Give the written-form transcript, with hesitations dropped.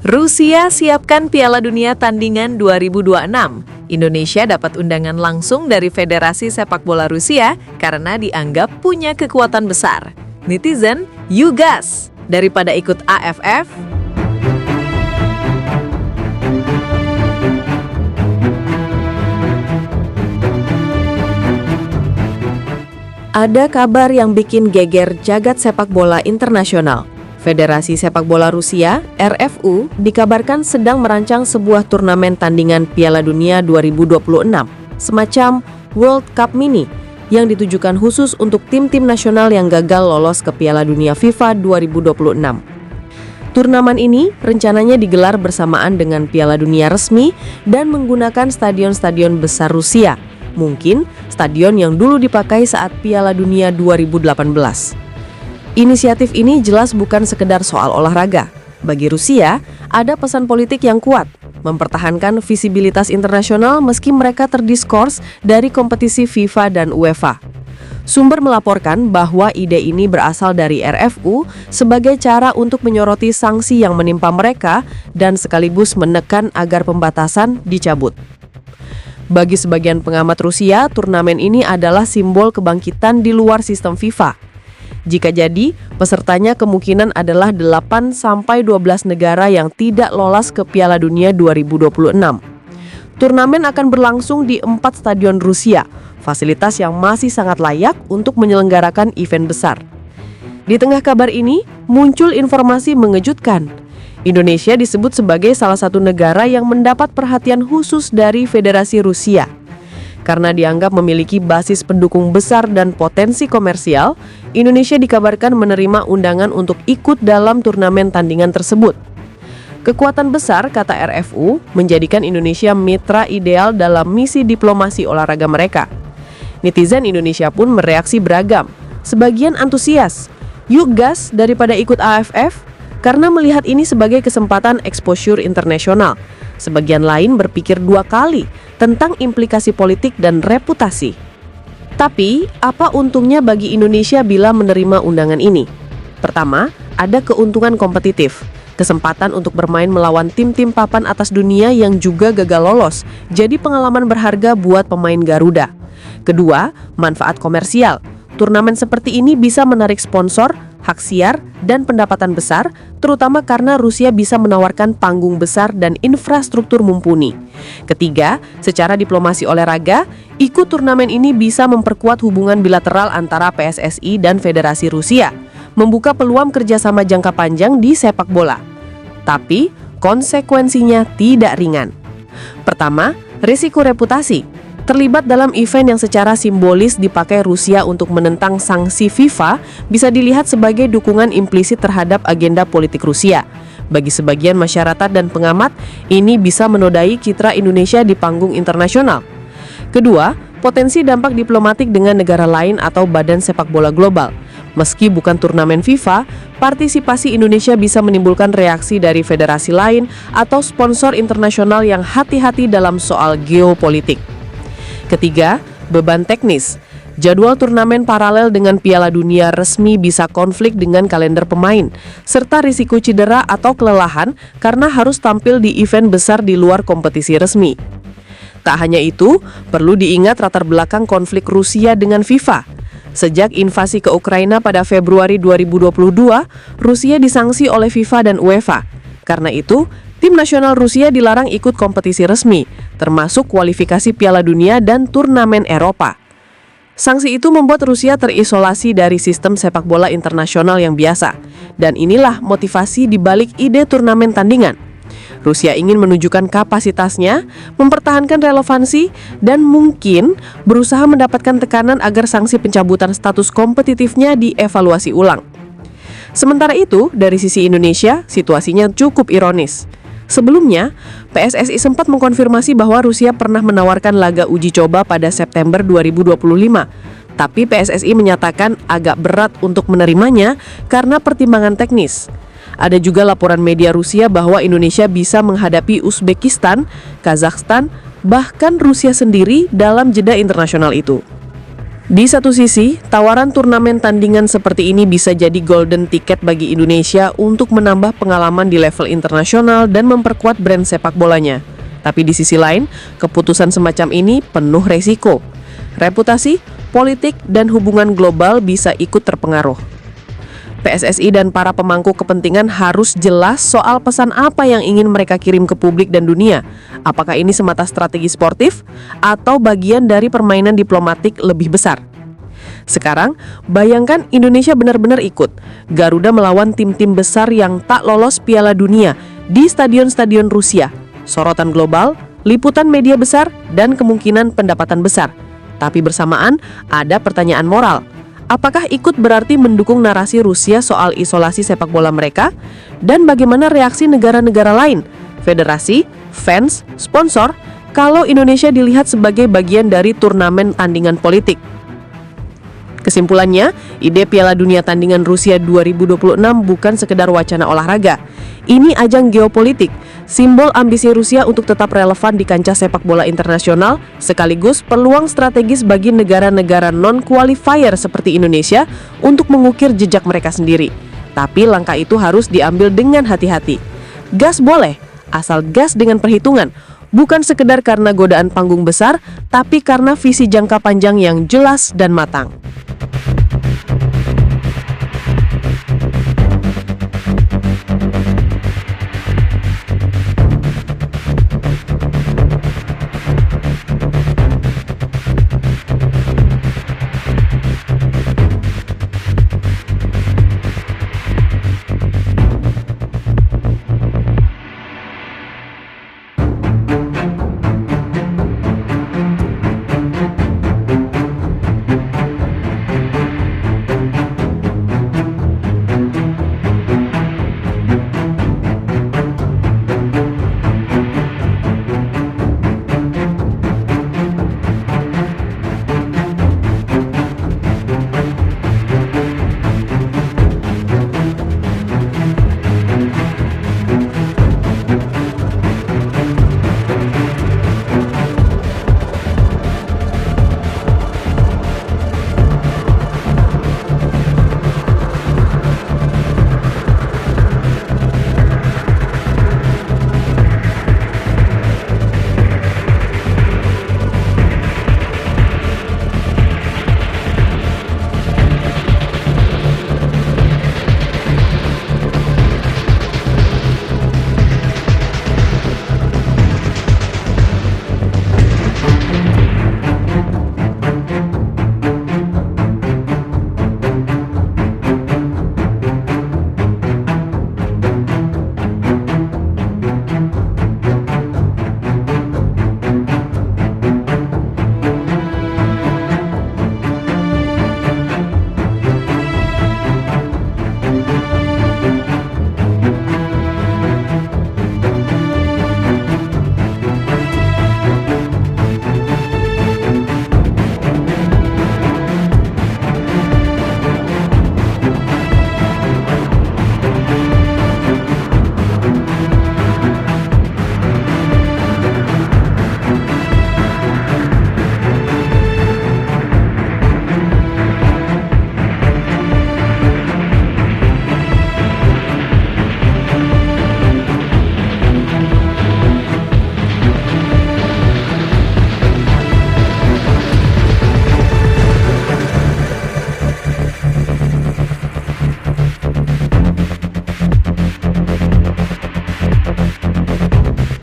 Rusia siapkan Piala Dunia tandingan 2026. Indonesia dapat undangan langsung dari Federasi Sepak Bola Rusia karena dianggap punya kekuatan besar. Netizen, you gas! Daripada ikut AFF, ada kabar yang bikin geger jagat sepak bola internasional. Federasi Sepak Bola Rusia, RFU, dikabarkan sedang merancang sebuah turnamen tandingan Piala Dunia 2026, semacam World Cup Mini, yang ditujukan khusus untuk tim-tim nasional yang gagal lolos ke Piala Dunia FIFA 2026. Turnamen ini rencananya digelar bersamaan dengan Piala Dunia resmi dan menggunakan stadion-stadion besar Rusia, mungkin stadion yang dulu dipakai saat Piala Dunia 2018. Inisiatif ini jelas bukan sekedar soal olahraga. Bagi Rusia, ada pesan politik yang kuat, mempertahankan visibilitas internasional meski mereka terdiskors dari kompetisi FIFA dan UEFA. Sumber melaporkan bahwa ide ini berasal dari RFU sebagai cara untuk menyoroti sanksi yang menimpa mereka dan sekaligus menekan agar pembatasan dicabut. Bagi sebagian pengamat Rusia, turnamen ini adalah simbol kebangkitan di luar sistem FIFA. Jika jadi, pesertanya kemungkinan adalah 8-12 negara yang tidak lolos ke Piala Dunia 2026. Turnamen akan berlangsung di 4 stadion Rusia, fasilitas yang masih sangat layak untuk menyelenggarakan event besar. Di tengah kabar ini, muncul informasi mengejutkan. Indonesia disebut sebagai salah satu negara yang mendapat perhatian khusus dari Federasi Rusia. Karena dianggap memiliki basis pendukung besar dan potensi komersial, Indonesia dikabarkan menerima undangan untuk ikut dalam turnamen tandingan tersebut. Kekuatan besar, kata RFU, menjadikan Indonesia mitra ideal dalam misi diplomasi olahraga mereka. Netizen Indonesia pun mereaksi beragam. Sebagian antusias, yuk gas daripada ikut AFF, karena melihat ini sebagai kesempatan exposure internasional. Sebagian lain berpikir 2 kali tentang implikasi politik dan reputasi. Tapi, apa untungnya bagi Indonesia bila menerima undangan ini? Pertama, ada keuntungan kompetitif, kesempatan untuk bermain melawan tim-tim papan atas dunia yang juga gagal lolos, jadi pengalaman berharga buat pemain Garuda. Kedua, manfaat komersial. Turnamen seperti ini bisa menarik sponsor, hak siar, dan pendapatan besar, terutama karena Rusia bisa menawarkan panggung besar dan infrastruktur mumpuni. Ketiga, secara diplomasi olahraga, ikut turnamen ini bisa memperkuat hubungan bilateral antara PSSI dan Federasi Rusia, membuka peluang kerjasama jangka panjang di sepak bola. Tapi, konsekuensinya tidak ringan. Pertama, risiko reputasi. Terlibat dalam event yang secara simbolis dipakai Rusia untuk menentang sanksi FIFA bisa dilihat sebagai dukungan implisit terhadap agenda politik Rusia. Bagi sebagian masyarakat dan pengamat, ini bisa menodai citra Indonesia di panggung internasional. Kedua, potensi dampak diplomatik dengan negara lain atau badan sepak bola global. Meski bukan turnamen FIFA, partisipasi Indonesia bisa menimbulkan reaksi dari federasi lain atau sponsor internasional yang hati-hati dalam soal geopolitik. Ketiga, beban teknis. Jadwal turnamen paralel dengan Piala Dunia resmi bisa konflik dengan kalender pemain, serta risiko cedera atau kelelahan karena harus tampil di event besar di luar kompetisi resmi. Tak hanya itu, perlu diingat latar belakang konflik Rusia dengan FIFA. Sejak invasi ke Ukraina pada Februari 2022, Rusia disanksi oleh FIFA dan UEFA. Karena itu, tim nasional Rusia dilarang ikut kompetisi resmi, termasuk kualifikasi Piala Dunia dan turnamen Eropa. Sanksi itu membuat Rusia terisolasi dari sistem sepak bola internasional yang biasa. Dan inilah motivasi dibalik ide turnamen tandingan. Rusia ingin menunjukkan kapasitasnya, mempertahankan relevansi, dan mungkin berusaha mendapatkan tekanan agar sanksi pencabutan status kompetitifnya dievaluasi ulang. Sementara itu, dari sisi Indonesia, situasinya cukup ironis. Sebelumnya, PSSI sempat mengkonfirmasi bahwa Rusia pernah menawarkan laga uji coba pada September 2025. Tapi PSSI menyatakan agak berat untuk menerimanya karena pertimbangan teknis. Ada juga laporan media Rusia bahwa Indonesia bisa menghadapi Uzbekistan, Kazakhstan, bahkan Rusia sendiri dalam jeda internasional itu. Di satu sisi, tawaran turnamen tandingan seperti ini bisa jadi golden ticket bagi Indonesia untuk menambah pengalaman di level internasional dan memperkuat brand sepak bolanya. Tapi di sisi lain, keputusan semacam ini penuh resiko. Reputasi, politik, dan hubungan global bisa ikut terpengaruh. PSSI dan para pemangku kepentingan harus jelas soal pesan apa yang ingin mereka kirim ke publik dan dunia. Apakah ini semata strategi sportif atau bagian dari permainan diplomatik lebih besar? Sekarang, bayangkan Indonesia benar-benar ikut. Garuda melawan tim-tim besar yang tak lolos Piala Dunia di stadion-stadion Rusia. Sorotan global, liputan media besar, dan kemungkinan pendapatan besar. Tapi bersamaan, ada pertanyaan moral. Apakah ikut berarti mendukung narasi Rusia soal isolasi sepak bola mereka? Dan bagaimana reaksi negara-negara lain, federasi, fans, sponsor, kalau Indonesia dilihat sebagai bagian dari turnamen tandingan politik? Kesimpulannya, ide Piala Dunia Tandingan Rusia 2026 bukan sekedar wacana olahraga. Ini ajang geopolitik, simbol ambisi Rusia untuk tetap relevan di kancah sepak bola internasional, sekaligus peluang strategis bagi negara-negara non-qualifier seperti Indonesia untuk mengukir jejak mereka sendiri. Tapi langkah itu harus diambil dengan hati-hati. Gas boleh, asal gas dengan perhitungan, bukan sekedar karena godaan panggung besar, tapi karena visi jangka panjang yang jelas dan matang.